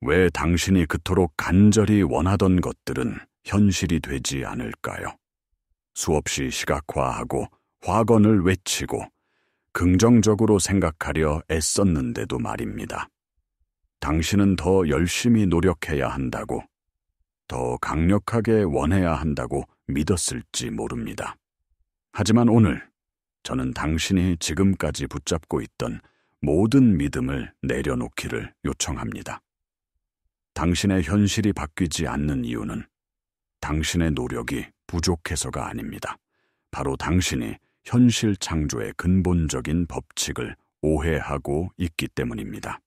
왜 당신이 그토록 간절히 원하던 것들은 현실이 되지 않을까요? 수없이 시각화하고 화건을 외치고 긍정적으로 생각하려 애썼는데도 말입니다. 당신은 더 열심히 노력해야 한다고, 더 강력하게 원해야 한다고 믿었을지 모릅니다. 하지만 오늘 저는 당신이 지금까지 붙잡고 있던 모든 믿음을 내려놓기를 요청합니다. 당신의 현실이 바뀌지 않는 이유는 당신의 노력이 부족해서가 아닙니다. 바로 당신이 현실 창조의 근본적인 법칙을 오해하고 있기 때문입니다.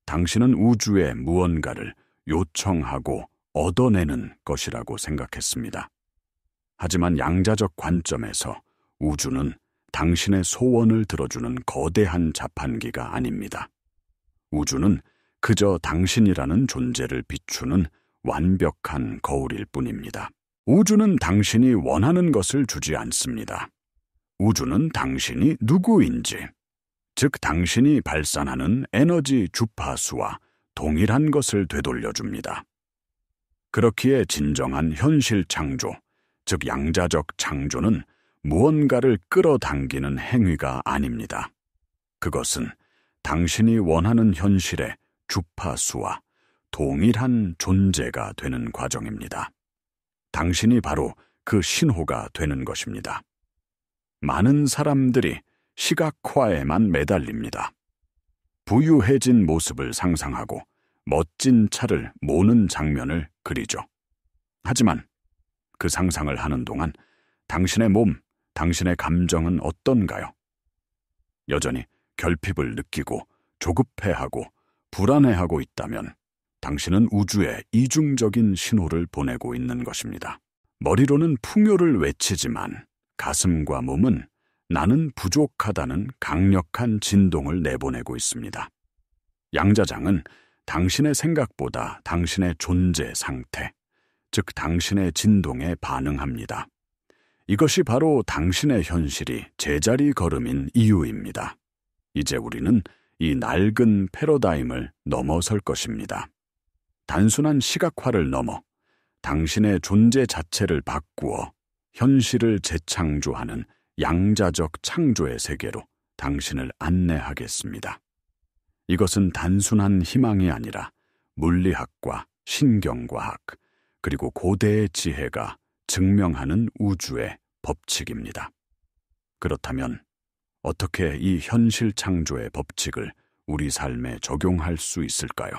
당신은 우주에 무언가를 요청하고 얻어내는 것이라고 생각했습니다. 하지만 양자적 관점에서 우주는 당신의 소원을 들어주는 거대한 자판기가 아닙니다. 우주는 그저 당신이라는 존재를 비추는 완벽한 거울일 뿐입니다. 우주는 당신이 원하는 것을 주지 않습니다. 우주는 당신이 누구인지, 즉 당신이 발산하는 에너지 주파수와 동일한 것을 되돌려줍니다. 그렇기에 진정한 현실 창조, 즉 양자적 창조는 무언가를 끌어당기는 행위가 아닙니다. 그것은 당신이 원하는 현실의 주파수와 동일한 존재가 되는 과정입니다. 당신이 바로 그 신호가 되는 것입니다. 많은 사람들이 시각화에만 매달립니다. 부유해진 모습을 상상하고 멋진 차를 모는 장면을 그리죠. 하지만 그 상상을 하는 동안 당신의 몸, 당신의 감정은 어떤가요? 여전히 결핍을 느끼고 조급해하고 불안해하고 있다면 당신은 우주에 이중적인 신호를 보내고 있는 것입니다. 머리로는 풍요를 외치지만 가슴과 몸은 나는 부족하다는 강력한 진동을 내보내고 있습니다. 양자장은 당신의 생각보다 당신의 존재 상태, 즉 당신의 진동에 반응합니다. 이것이 바로 당신의 현실이 제자리 걸음인 이유입니다. 이제 우리는 이 낡은 패러다임을 넘어설 것입니다. 단순한 시각화를 넘어 당신의 존재 자체를 바꾸어 현실을 재창조하는 양자적 창조의 세계로 당신을 안내하겠습니다. 이것은 단순한 희망이 아니라 물리학과 신경과학, 그리고 고대의 지혜가 증명하는 우주의 법칙입니다. 그렇다면 어떻게 이 현실 창조의 법칙을 우리 삶에 적용할 수 있을까요?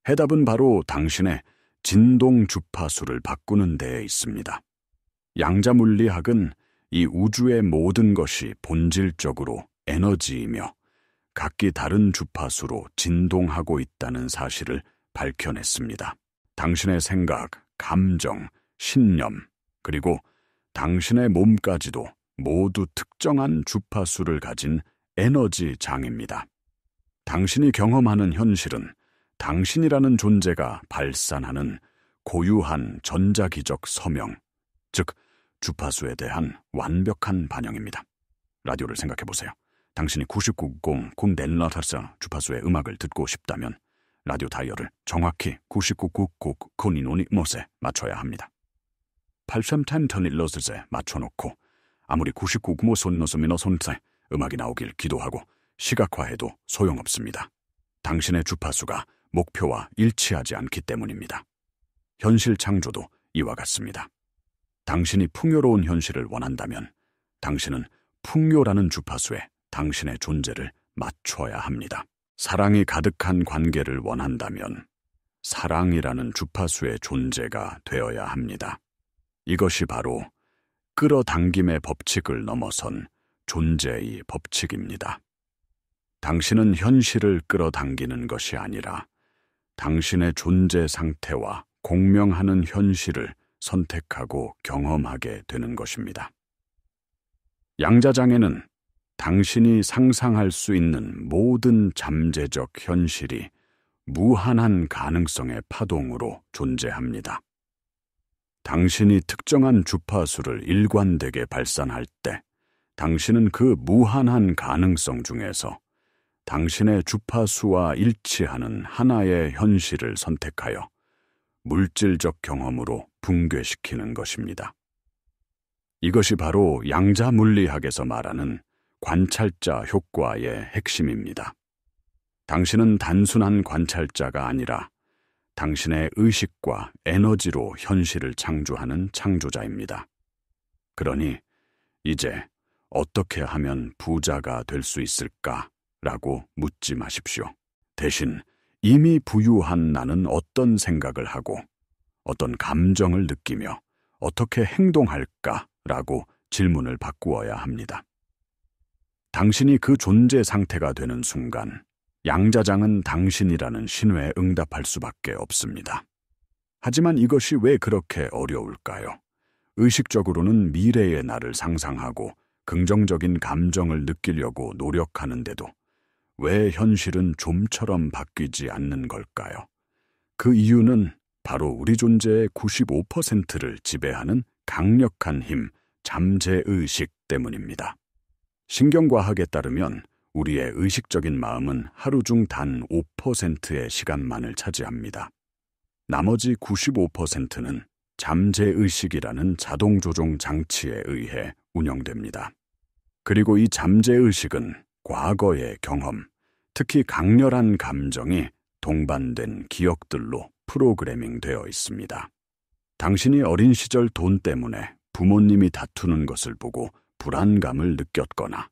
해답은 바로 당신의 진동 주파수를 바꾸는 데에 있습니다. 양자물리학은 이 우주의 모든 것이 본질적으로 에너지이며 각기 다른 주파수로 진동하고 있다는 사실을 밝혀냈습니다. 당신의 생각, 감정, 신념, 그리고 당신의 몸까지도 모두 특정한 주파수를 가진 에너지 장입니다. 당신이 경험하는 현실은 당신이라는 존재가 발산하는 고유한 전자기적 서명, 즉 주파수에 대한 완벽한 반영입니다. 라디오를 생각해보세요. 당신이 99.0 콩덴라타사 주파수의 음악을 듣고 싶다면 라디오 다이얼을 정확히 99.9 코니노니 못에 맞춰야 합니다. 8.10 러스에 맞춰놓고 아무리 99.9 손노소미노 손에 음악이 나오길 기도하고 시각화해도 소용없습니다. 당신의 주파수가 목표와 일치하지 않기 때문입니다. 현실 창조도 이와 같습니다. 당신이 풍요로운 현실을 원한다면 당신은 풍요라는 주파수에 당신의 존재를 맞춰야 합니다. 사랑이 가득한 관계를 원한다면 사랑이라는 주파수의 존재가 되어야 합니다. 이것이 바로 끌어당김의 법칙을 넘어선 존재의 법칙입니다. 당신은 현실을 끌어당기는 것이 아니라 당신의 존재 상태와 공명하는 현실을 선택하고 경험하게 되는 것입니다. 양자장에는 당신이 상상할 수 있는 모든 잠재적 현실이 무한한 가능성의 파동으로 존재합니다. 당신이 특정한 주파수를 일관되게 발산할 때 당신은 그 무한한 가능성 중에서 당신의 주파수와 일치하는 하나의 현실을 선택하여 물질적 경험으로 붕괴시키는 것입니다. 이것이 바로 양자 물리학에서 말하는 관찰자 효과의 핵심입니다. 당신은 단순한 관찰자가 아니라 당신의 의식과 에너지로 현실을 창조하는 창조자입니다. 그러니 이제 어떻게 하면 부자가 될 수 있을까라고 묻지 마십시오. 대신 이미 부유한 나는 어떤 생각을 하고 어떤 감정을 느끼며 어떻게 행동할까라고 질문을 바꾸어야 합니다. 당신이 그 존재 상태가 되는 순간 양자장은 당신이라는 신호에 응답할 수밖에 없습니다. 하지만 이것이 왜 그렇게 어려울까요? 의식적으로는 미래의 나를 상상하고 긍정적인 감정을 느끼려고 노력하는데도 왜 현실은 좀처럼 바뀌지 않는 걸까요? 그 이유는 바로 우리 존재의 95%를 지배하는 강력한 힘, 잠재의식 때문입니다. 신경과학에 따르면 우리의 의식적인 마음은 하루 중 단 5%의 시간만을 차지합니다. 나머지 95%는 잠재의식이라는 자동조종 장치에 의해 운영됩니다. 그리고 이 잠재의식은 과거의 경험, 특히 강렬한 감정이 동반된 기억들로 프로그래밍 되어 있습니다. 당신이 어린 시절 돈 때문에 부모님이 다투는 것을 보고 불안감을 느꼈거나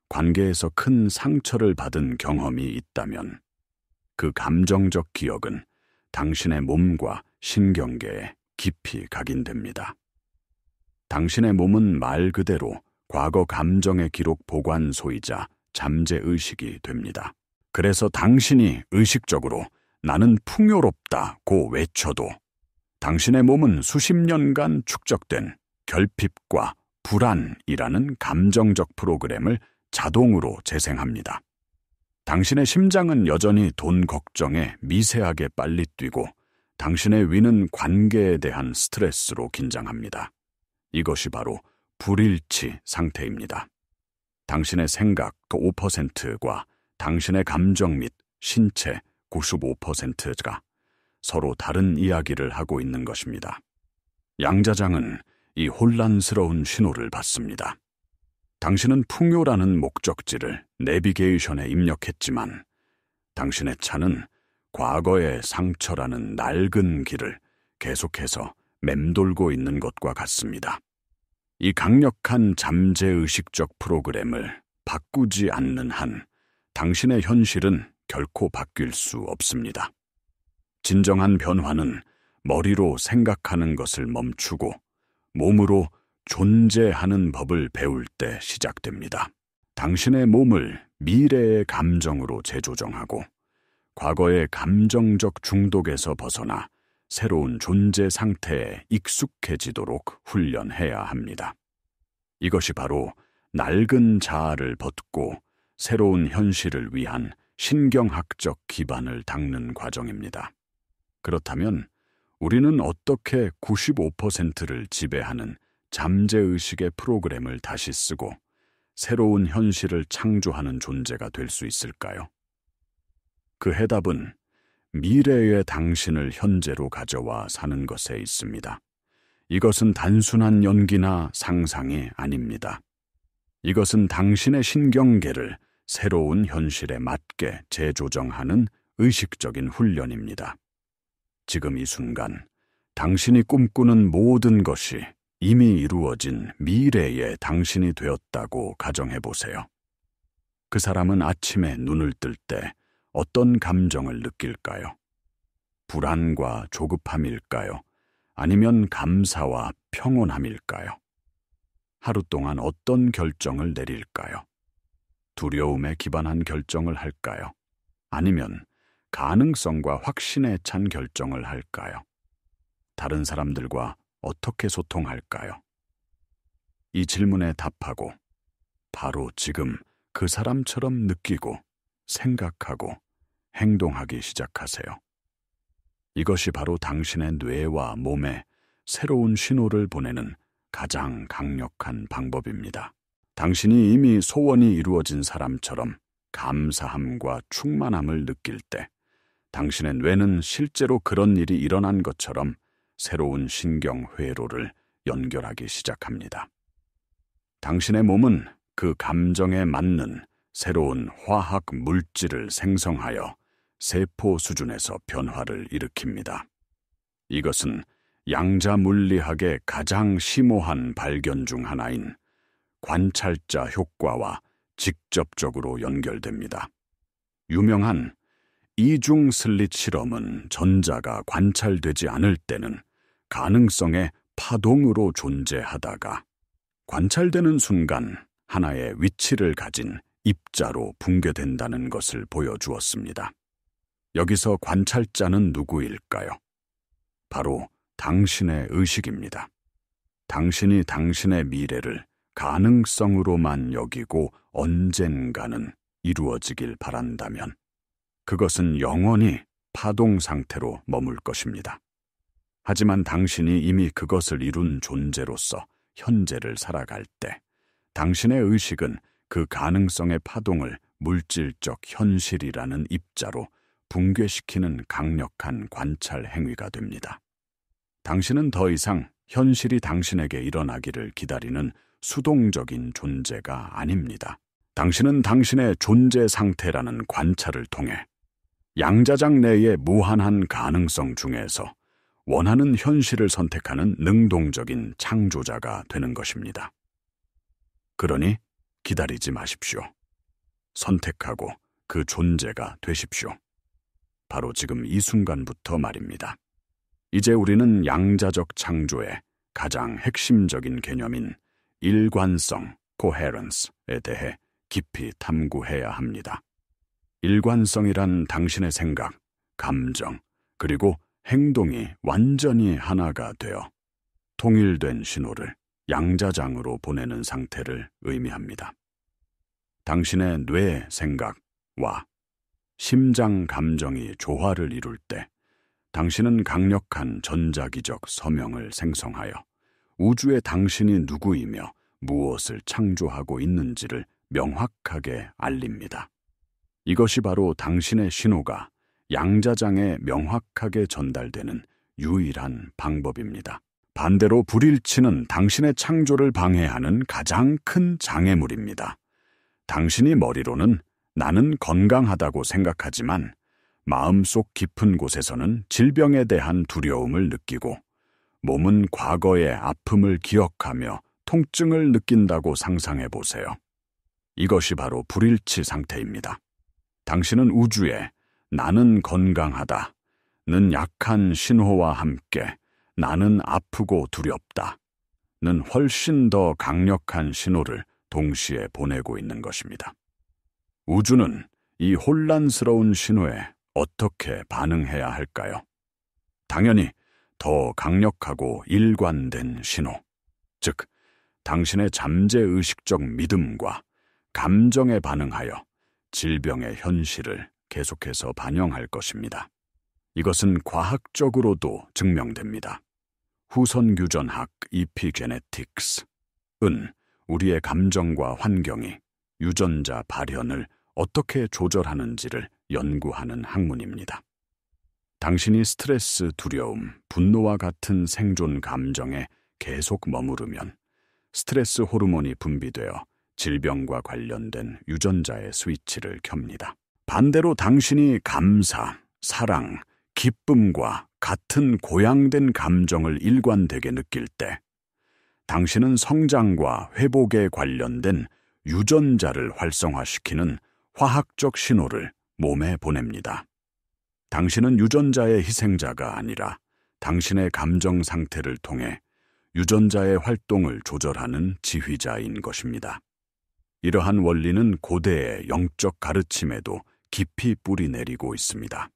관계에서 큰 상처를 받은 경험이 있다면 그 감정적 기억은 당신의 몸과 신경계에 깊이 각인됩니다. 당신의 몸은 말 그대로 과거 감정의 기록 보관소이자 잠재의식이 됩니다. 그래서 당신이 의식적으로 나는 풍요롭다고 외쳐도 당신의 몸은 수십 년간 축적된 결핍과 불안이라는 감정적 프로그램을 자동으로 재생합니다. 당신의 심장은 여전히 돈 걱정에 미세하게 빨리 뛰고 당신의 위는 관계에 대한 스트레스로 긴장합니다. 이것이 바로 불일치 상태입니다. 당신의 생각 5%과 당신의 감정 및 신체 95%가 서로 다른 이야기를 하고 있는 것입니다. 양자장은 이 혼란스러운 신호를 받습니다. 당신은 풍요라는 목적지를 내비게이션에 입력했지만 당신의 차는 과거의 상처라는 낡은 길을 계속해서 맴돌고 있는 것과 같습니다. 이 강력한 잠재의식적 프로그램을 바꾸지 않는 한 당신의 현실은 결코 바뀔 수 없습니다. 진정한 변화는 머리로 생각하는 것을 멈추고 몸으로 존재하는 법을 배울 때 시작됩니다. 당신의 몸을 미래의 감정으로 재조정하고 과거의 감정적 중독에서 벗어나 새로운 존재 상태에 익숙해지도록 훈련해야 합니다. 이것이 바로 낡은 자아를 벗고 새로운 현실을 위한 신경학적 기반을 닦는 과정입니다. 그렇다면 우리는 어떻게 95%를 지배하는 잠재의식의 프로그램을 다시 쓰고 새로운 현실을 창조하는 존재가 될 수 있을까요? 그 해답은 미래의 당신을 현재로 가져와 사는 것에 있습니다. 이것은 단순한 연기나 상상이 아닙니다. 이것은 당신의 신경계를 새로운 현실에 맞게 재조정하는 의식적인 훈련입니다. 지금 이 순간 당신이 꿈꾸는 모든 것이 이미 이루어진 미래의 당신이 되었다고 가정해보세요. 그 사람은 아침에 눈을 뜰 때 어떤 감정을 느낄까요? 불안과 조급함일까요? 아니면 감사와 평온함일까요? 하루 동안 어떤 결정을 내릴까요? 두려움에 기반한 결정을 할까요? 아니면 가능성과 확신에 찬 결정을 할까요? 다른 사람들과 어떻게 소통할까요? 이 질문에 답하고 바로 지금 그 사람처럼 느끼고 생각하고 행동하기 시작하세요. 이것이 바로 당신의 뇌와 몸에 새로운 신호를 보내는 가장 강력한 방법입니다. 당신이 이미 소원이 이루어진 사람처럼 감사함과 충만함을 느낄 때 당신의 뇌는 실제로 그런 일이 일어난 것처럼 새로운 신경 회로를 연결하기 시작합니다. 당신의 몸은 그 감정에 맞는 새로운 화학 물질을 생성하여 세포 수준에서 변화를 일으킵니다. 이것은 양자 물리학의 가장 심오한 발견 중 하나인 관찰자 효과와 직접적으로 연결됩니다. 유명한 이중 슬릿 실험은 전자가 관찰되지 않을 때는 가능성의 파동으로 존재하다가 관찰되는 순간 하나의 위치를 가진 입자로 붕괴된다는 것을 보여주었습니다. 여기서 관찰자는 누구일까요? 바로 당신의 의식입니다. 당신이 당신의 미래를 가능성으로만 여기고 언젠가는 이루어지길 바란다면 그것은 영원히 파동 상태로 머물 것입니다. 하지만 당신이 이미 그것을 이룬 존재로서 현재를 살아갈 때 당신의 의식은 그 가능성의 파동을 물질적 현실이라는 입자로 붕괴시키는 강력한 관찰 행위가 됩니다. 당신은 더 이상 현실이 당신에게 일어나기를 기다리는 수동적인 존재가 아닙니다. 당신은 당신의 존재 상태라는 관찰을 통해 양자장 내의 무한한 가능성 중에서 원하는 현실을 선택하는 능동적인 창조자가 되는 것입니다. 그러니 기다리지 마십시오. 선택하고 그 존재가 되십시오. 바로 지금 이 순간부터 말입니다. 이제 우리는 양자적 창조의 가장 핵심적인 개념인 일관성, coherence에 대해 깊이 탐구해야 합니다. 일관성이란 당신의 생각, 감정, 그리고 행동이 완전히 하나가 되어 통일된 신호를 양자장으로 보내는 상태를 의미합니다. 당신의 뇌 생각과 심장 감정이 조화를 이룰 때 당신은 강력한 전자기적 서명을 생성하여 우주의 당신이 누구이며 무엇을 창조하고 있는지를 명확하게 알립니다. 이것이 바로 당신의 신호가 양자장에 명확하게 전달되는 유일한 방법입니다. 반대로 불일치는 당신의 창조를 방해하는 가장 큰 장애물입니다. 당신이 머리로는 나는 건강하다고 생각하지만 마음속 깊은 곳에서는 질병에 대한 두려움을 느끼고 몸은 과거의 아픔을 기억하며 통증을 느낀다고 상상해 보세요. 이것이 바로 불일치 상태입니다. 당신은 우주에 나는 건강하다, 는 약한 신호와 함께 나는 아프고 두렵다, 는 훨씬 더 강력한 신호를 동시에 보내고 있는 것입니다. 우주는 이 혼란스러운 신호에 어떻게 반응해야 할까요? 당연히 더 강력하고 일관된 신호, 즉 당신의 잠재의식적 믿음과 감정에 반응하여 질병의 현실을 계속해서 반영할 것입니다. 이것은 과학적으로도 증명됩니다. 후선 유전학 epigenetics은 우리의 감정과 환경이 유전자 발현을 어떻게 조절하는지를 연구하는 학문입니다. 당신이 스트레스, 두려움, 분노와 같은 생존 감정에 계속 머무르면 스트레스 호르몬이 분비되어 질병과 관련된 유전자의 스위치를 켭니다. 반대로 당신이 감사, 사랑, 기쁨과 같은 고양된 감정을 일관되게 느낄 때 당신은 성장과 회복에 관련된 유전자를 활성화시키는 화학적 신호를 몸에 보냅니다. 당신은 유전자의 희생자가 아니라 당신의 감정 상태를 통해 유전자의 활동을 조절하는 지휘자인 것입니다. 이러한 원리는 고대의 영적 가르침에도 깊이 뿌리내리고 있습니다.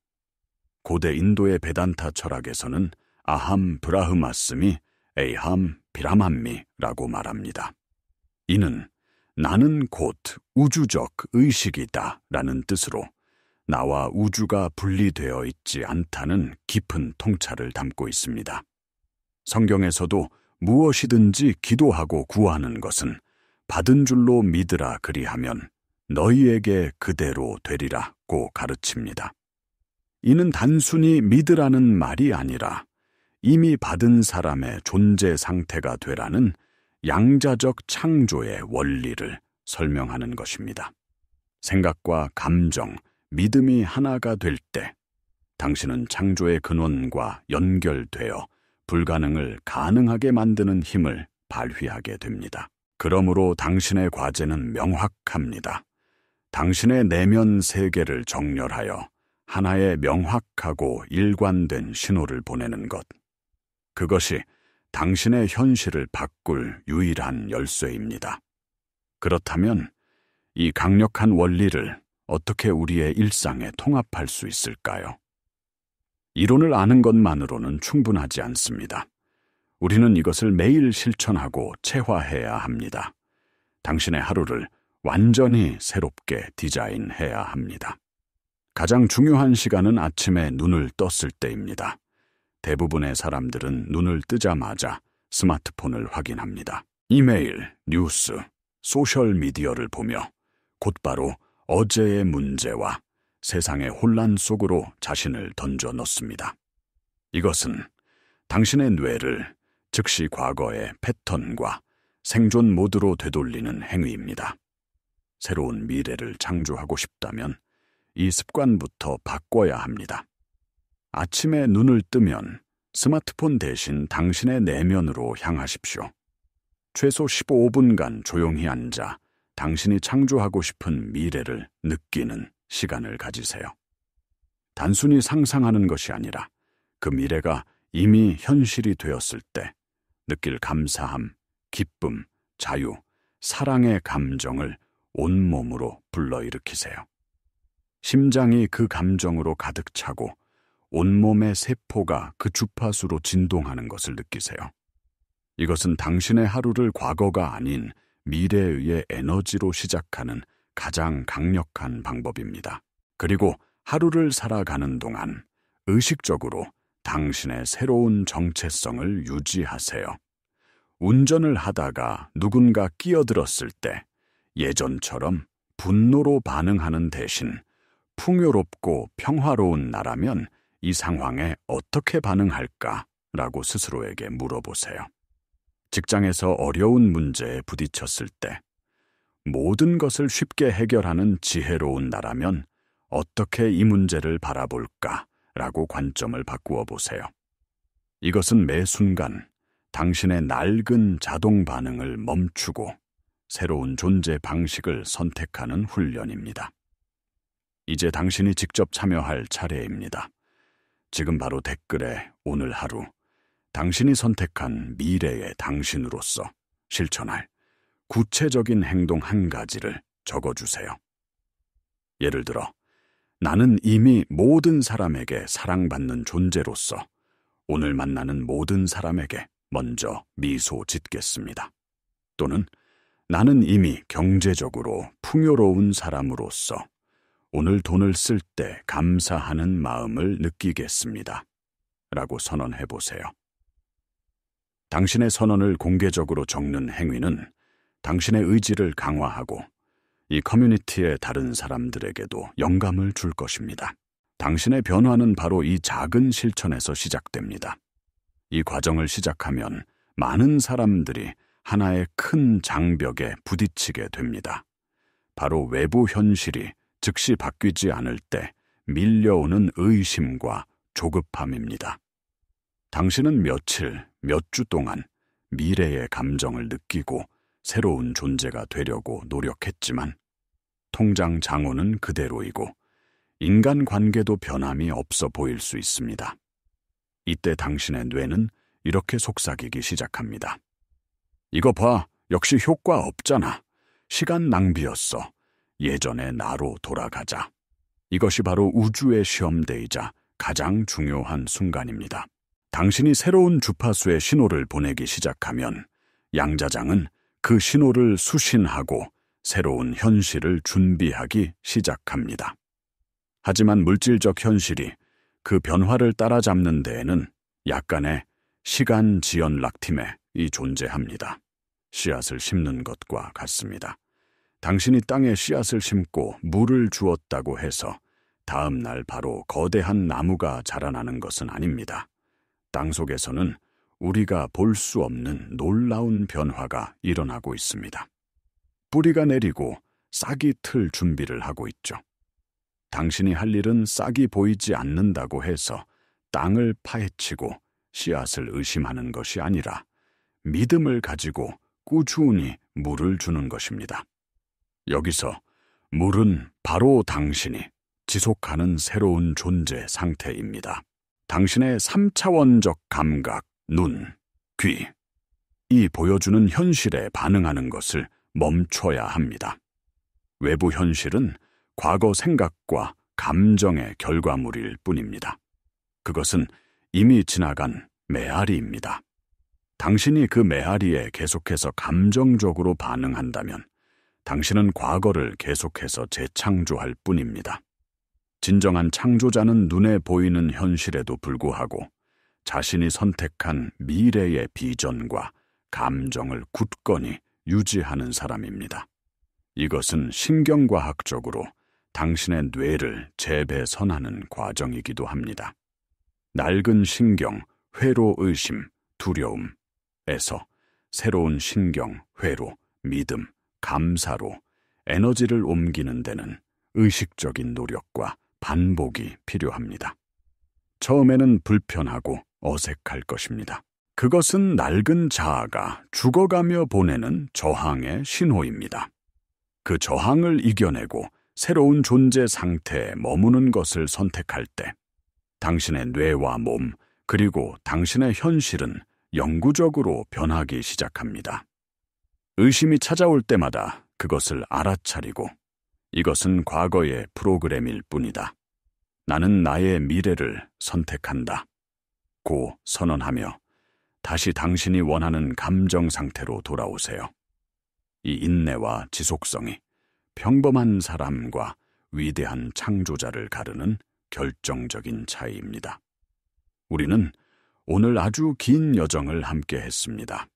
고대 인도의 베단타 철학에서는 아함 브라흐마스미 에이함 비라만미라고 말합니다. 이는 나는 곧 우주적 의식이다 라는 뜻으로 나와 우주가 분리되어 있지 않다는 깊은 통찰을 담고 있습니다. 성경에서도 무엇이든지 기도하고 구하는 것은 받은 줄로 믿으라 그리하면 너희에게 그대로 되리라고 가르칩니다. 이는 단순히 믿으라는 말이 아니라 이미 받은 사람의 존재 상태가 되라는 양자적 창조의 원리를 설명하는 것입니다. 생각과 감정, 믿음이 하나가 될 때 당신은 창조의 근원과 연결되어 불가능을 가능하게 만드는 힘을 발휘하게 됩니다. 그러므로 당신의 과제는 명확합니다. 당신의 내면 세계를 정렬하여 하나의 명확하고 일관된 신호를 보내는 것. 그것이 당신의 현실을 바꿀 유일한 열쇠입니다. 그렇다면 이 강력한 원리를 어떻게 우리의 일상에 통합할 수 있을까요? 이론을 아는 것만으로는 충분하지 않습니다. 우리는 이것을 매일 실천하고 체화해야 합니다. 당신의 하루를 완전히 새롭게 디자인해야 합니다. 가장 중요한 시간은 아침에 눈을 떴을 때입니다. 대부분의 사람들은 눈을 뜨자마자 스마트폰을 확인합니다. 이메일, 뉴스, 소셜미디어를 보며 곧바로 어제의 문제와 세상의 혼란 속으로 자신을 던져 넣습니다. 이것은 당신의 뇌를 즉시 과거의 패턴과 생존 모드로 되돌리는 행위입니다. 새로운 미래를 창조하고 싶다면 이 습관부터 바꿔야 합니다. 아침에 눈을 뜨면 스마트폰 대신 당신의 내면으로 향하십시오. 최소 15분간 조용히 앉아 당신이 창조하고 싶은 미래를 느끼는 시간을 가지세요. 단순히 상상하는 것이 아니라 그 미래가 이미 현실이 되었을 때 느낄 감사함, 기쁨, 자유, 사랑의 감정을 온몸으로 불러일으키세요. 심장이 그 감정으로 가득 차고 온몸의 세포가 그 주파수로 진동하는 것을 느끼세요. 이것은 당신의 하루를 과거가 아닌 미래의 에너지로 시작하는 가장 강력한 방법입니다. 그리고 하루를 살아가는 동안 의식적으로 당신의 새로운 정체성을 유지하세요. 운전을 하다가 누군가 끼어들었을 때 예전처럼 분노로 반응하는 대신 풍요롭고 평화로운 나라면 이 상황에 어떻게 반응할까라고 스스로에게 물어보세요. 직장에서 어려운 문제에 부딪혔을 때 모든 것을 쉽게 해결하는 지혜로운 나라면 어떻게 이 문제를 바라볼까라고 관점을 바꾸어 보세요. 이것은 매 순간 당신의 낡은 자동 반응을 멈추고 새로운 존재 방식을 선택하는 훈련입니다. 이제 당신이 직접 참여할 차례입니다. 지금 바로 댓글에 오늘 하루 당신이 선택한 미래의 당신으로서 실천할 구체적인 행동 한 가지를 적어주세요. 예를 들어, 나는 이미 모든 사람에게 사랑받는 존재로서 오늘 만나는 모든 사람에게 먼저 미소 짓겠습니다. 또는 나는 이미 경제적으로 풍요로운 사람으로서 오늘 돈을 쓸 때 감사하는 마음을 느끼겠습니다. 라고 선언해 보세요. 당신의 선언을 공개적으로 적는 행위는 당신의 의지를 강화하고 이 커뮤니티의 다른 사람들에게도 영감을 줄 것입니다. 당신의 변화는 바로 이 작은 실천에서 시작됩니다. 이 과정을 시작하면 많은 사람들이 하나의 큰 장벽에 부딪히게 됩니다. 바로 외부 현실이 즉시 바뀌지 않을 때 밀려오는 의심과 조급함입니다. 당신은 며칠, 몇 주 동안 미래의 감정을 느끼고 새로운 존재가 되려고 노력했지만 통장 장부는 그대로이고 인간관계도 변함이 없어 보일 수 있습니다. 이때 당신의 뇌는 이렇게 속삭이기 시작합니다. 이거 봐, 역시 효과 없잖아. 시간 낭비였어. 예전의 나로 돌아가자. 이것이 바로 우주의 시험대이자 가장 중요한 순간입니다. 당신이 새로운 주파수의 신호를 보내기 시작하면 양자장은 그 신호를 수신하고 새로운 현실을 준비하기 시작합니다. 하지만 물질적 현실이 그 변화를 따라잡는 데에는 약간의 시간 지연 락팀이 존재합니다. 씨앗을 심는 것과 같습니다. 당신이 땅에 씨앗을 심고 물을 주었다고 해서 다음 날 바로 거대한 나무가 자라나는 것은 아닙니다. 땅 속에서는 우리가 볼 수 없는 놀라운 변화가 일어나고 있습니다. 뿌리가 내리고 싹이 틀 준비를 하고 있죠. 당신이 할 일은 싹이 보이지 않는다고 해서 땅을 파헤치고 씨앗을 의심하는 것이 아니라 믿음을 가지고 꾸준히 물을 주는 것입니다. 여기서 물은 바로 당신이 지속하는 새로운 존재 상태입니다. 당신의 3차원적 감각, 눈, 귀, 이 보여주는 현실에 반응하는 것을 멈춰야 합니다. 외부 현실은 과거 생각과 감정의 결과물일 뿐입니다. 그것은 이미 지나간 메아리입니다. 당신이 그 메아리에 계속해서 감정적으로 반응한다면 당신은 과거를 계속해서 재창조할 뿐입니다. 진정한 창조자는 눈에 보이는 현실에도 불구하고 자신이 선택한 미래의 비전과 감정을 굳건히 유지하는 사람입니다. 이것은 신경과학적으로 당신의 뇌를 재배선하는 과정이기도 합니다. 낡은 신경, 회로, 의심, 두려움에서 새로운 신경, 회로, 믿음, 감사로 에너지를 옮기는 데는 의식적인 노력과 반복이 필요합니다. 처음에는 불편하고 어색할 것입니다. 그것은 낡은 자아가 죽어가며 보내는 저항의 신호입니다. 그 저항을 이겨내고 새로운 존재 상태에 머무는 것을 선택할 때 당신의 뇌와 몸 그리고 당신의 현실은 영구적으로 변하기 시작합니다. 의심이 찾아올 때마다 그것을 알아차리고 이것은 과거의 프로그램일 뿐이다. 나는 나의 미래를 선택한다. 고 선언하며 다시 당신이 원하는 감정 상태로 돌아오세요. 이 인내와 지속성이 평범한 사람과 위대한 창조자를 가르는 결정적인 차이입니다. 우리는 오늘 아주 긴 여정을 함께 했습니다.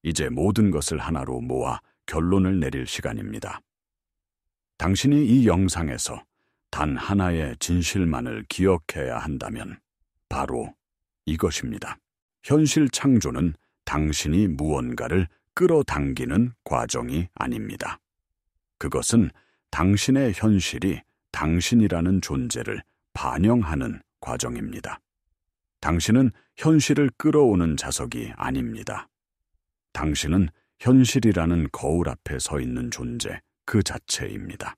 이제 모든 것을 하나로 모아 결론을 내릴 시간입니다. 당신이 이 영상에서 단 하나의 진실만을 기억해야 한다면 바로 이것입니다. 현실 창조는 당신이 무언가를 끌어당기는 과정이 아닙니다. 그것은 당신의 현실이 당신이라는 존재를 반영하는 과정입니다. 당신은 현실을 끌어오는 자석이 아닙니다. 당신은 현실이라는 거울 앞에 서 있는 존재 그 자체입니다.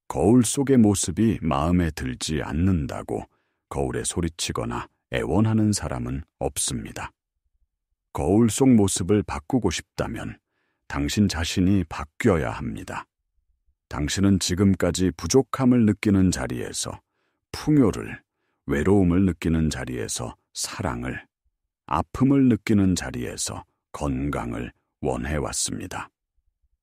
거울 속의 모습이 마음에 들지 않는다고 거울에 소리치거나 애원하는 사람은 없습니다. 거울 속 모습을 바꾸고 싶다면 당신 자신이 바뀌어야 합니다. 당신은 지금까지 부족함을 느끼는 자리에서 풍요를, 외로움을 느끼는 자리에서 사랑을, 아픔을 느끼는 자리에서 건강을 원해왔습니다.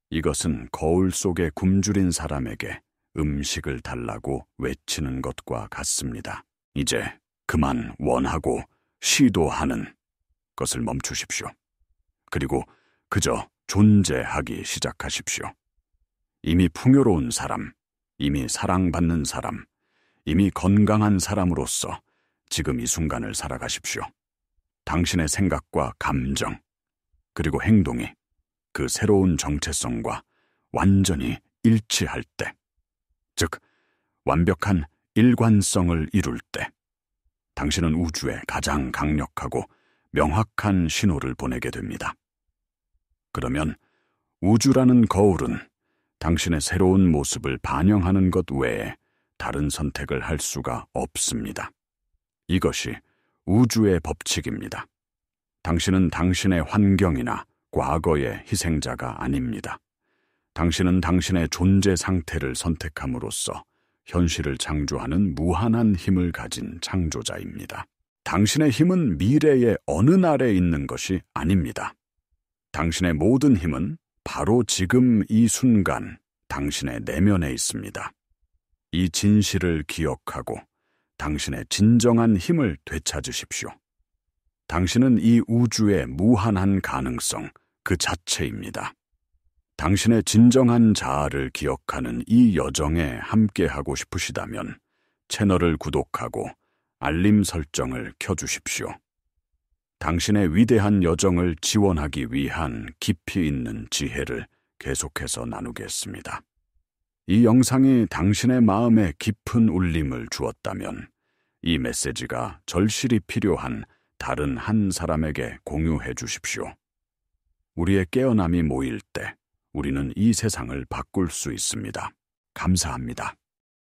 이것은 거울 속에 굶주린 사람에게 음식을 달라고 외치는 것과 같습니다. 이제 그만 원하고 시도하는 것을 멈추십시오. 그리고 그저 존재하기 시작하십시오. 이미 풍요로운 사람, 이미 사랑받는 사람, 이미 건강한 사람으로서 지금 이 순간을 살아가십시오. 당신의 생각과 감정, 그리고 행동이 그 새로운 정체성과 완전히 일치할 때, 즉 완벽한 일관성을 이룰 때, 당신은 우주에 가장 강력하고 명확한 신호를 보내게 됩니다. 그러면 우주라는 거울은 당신의 새로운 모습을 반영하는 것 외에 다른 선택을 할 수가 없습니다. 이것이 우주의 법칙입니다. 당신은 당신의 환경이나 과거의 희생자가 아닙니다. 당신은 당신의 존재 상태를 선택함으로써 현실을 창조하는 무한한 힘을 가진 창조자입니다. 당신의 힘은 미래의 어느 날에 있는 것이 아닙니다. 당신의 모든 힘은 바로 지금 이 순간 당신의 내면에 있습니다. 이 진실을 기억하고 당신의 진정한 힘을 되찾으십시오. 당신은 이 우주의 무한한 가능성 그 자체입니다. 당신의 진정한 자아를 기억하는 이 여정에 함께하고 싶으시다면 채널을 구독하고 알림 설정을 켜주십시오. 당신의 위대한 여정을 지원하기 위한 깊이 있는 지혜를 계속해서 나누겠습니다. 이 영상이 당신의 마음에 깊은 울림을 주었다면 이 메시지가 절실히 필요한 다른 한 사람에게 공유해 주십시오. 우리의 깨어남이 모일 때 우리는 이 세상을 바꿀 수 있습니다. 감사합니다.